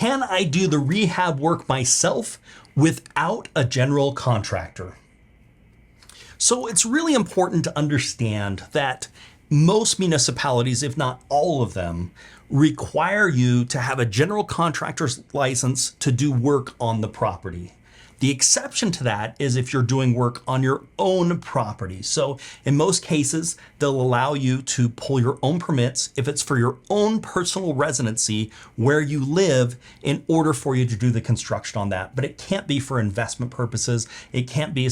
Can I do the rehab work myself without a general contractor? So it's really important to understand that most municipalities, if not all of them, require you to have a general contractor's license to do work on the property. The exception to that is if you're doing work on your own property. So in most cases, they'll allow you to pull your own permits if it's for your own personal residency where you live in order for you to do the construction on that. But it can't be for investment purposes. It can't be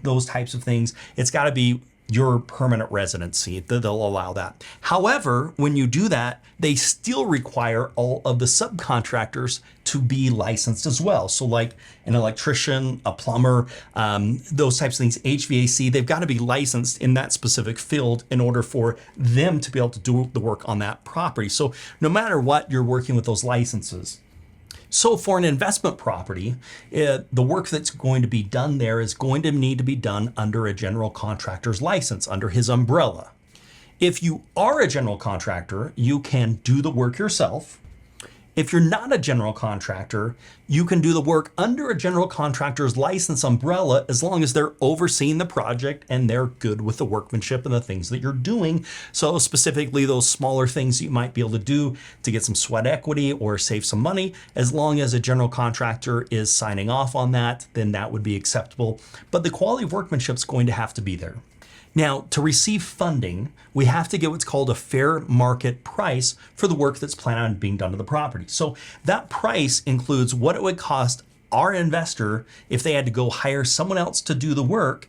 those types of things. It's got to be your permanent residency that they'll allow that. However, when you do that, they still require all of the subcontractors to be licensed as well. So like an electrician, a plumber, those types of things, HVAC, they've got to be licensed in that specific field in order for them to be able to do the work on that property. So no matter what, you're working with those licenses. So for an investment property, the work that's going to be done there is going to need to be done under a general contractor's license, under his umbrella. If you are a general contractor, you can do the work yourself. If you're not a general contractor, you can do the work under a general contractor's license umbrella as long as they're overseeing the project and they're good with the workmanship and the things that you're doing. So specifically those smaller things you might be able to do to get some sweat equity or save some money, as long as a general contractor is signing off on that, then that would be acceptable. But the quality of workmanship is going to have to be there. Now, to receive funding, we have to get what's called a fair market price for the work that's planned on being done to the property. So that price includes what it would cost our investor if they had to go hire someone else to do the work.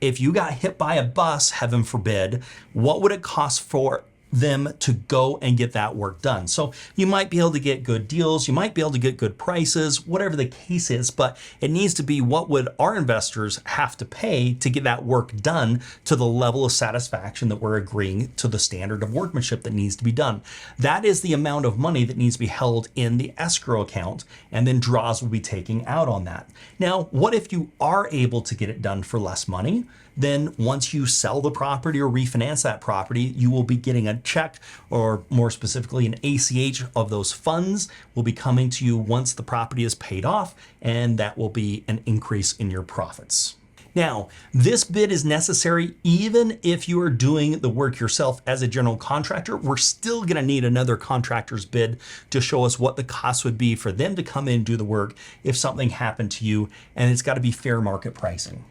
If you got hit by a bus, heaven forbid, what would it cost for them to go and get that work done? So you might be able to get good deals, you might be able to get good prices, whatever the case is, but it needs to be what would our investors have to pay to get that work done to the level of satisfaction that we're agreeing to the standard of workmanship that needs to be done. That is the amount of money that needs to be held in the escrow account, and then draws will be taken out on that. Now, what if you are able to get it done for less money? Then once you sell the property or refinance that property, you will be getting a check, or more specifically an ACH of those funds will be coming to you once the property is paid off, and that will be an increase in your profits. Now, this bid is necessary even if you are doing the work yourself as a general contractor. We're still going to need another contractor's bid to show us what the cost would be for them to come in and do the work if something happened to you, and it's got to be fair market pricing.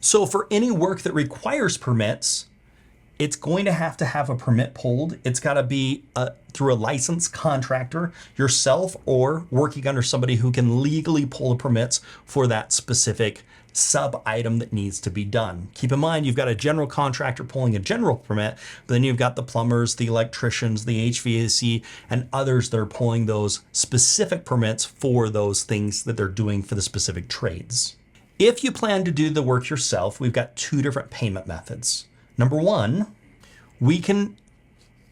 So for any work that requires permits, it's going to have a permit pulled. It's got to be through a licensed contractor, yourself, or working under somebody who can legally pull the permits for that specific sub item that needs to be done. Keep in mind, you've got a general contractor pulling a general permit, but then you've got the plumbers, the electricians, the HVAC, and others that are pulling those specific permits for those things that they're doing for the specific trades. If you plan to do the work yourself, we've got two different payment methods. Number one, we can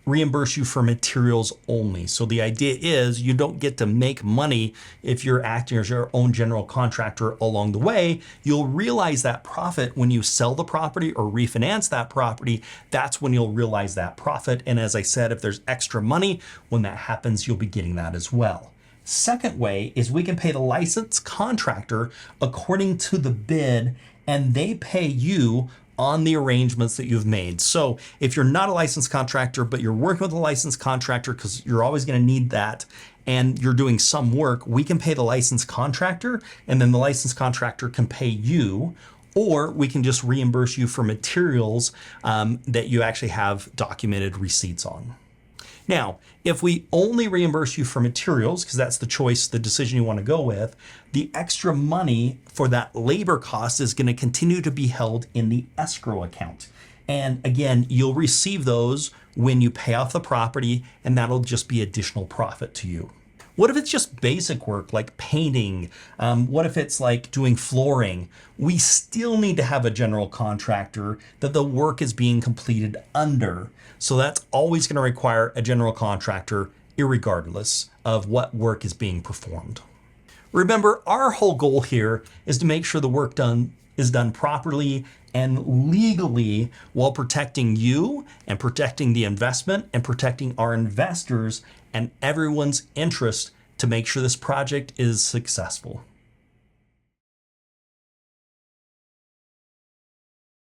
reimburse you for materials only. So the idea is you don't get to make money if you're acting as your own general contractor along the way. You'll realize that profit when you sell the property or refinance that property. That's when you'll realize that profit. And as I said, if there's extra money, when that happens, you'll be getting that as well. Second way is we can pay the licensed contractor according to the bid, and they pay you on the arrangements that you've made. So if you're not a licensed contractor, but you're working with a licensed contractor, because you're always going to need that, and you're doing some work, we can pay the licensed contractor, and then the licensed contractor can pay you, or we can just reimburse you for materials that you actually have documented receipts on. Now, if we only reimburse you for materials, because that's the choice, the decision you want to go with, the extra money for that labor cost is going to continue to be held in the escrow account. And again, you'll receive those when you pay off the property, and that'll just be additional profit to you. What if it's just basic work like painting? What if it's like doing flooring? We still need to have a general contractor that the work is being completed under. So that's always going to require a general contractor, irregardless of what work is being performed. Remember, our whole goal here is to make sure the work is done properly and legally, while protecting you and protecting the investment and protecting our investors and everyone's interest to make sure this project is successful.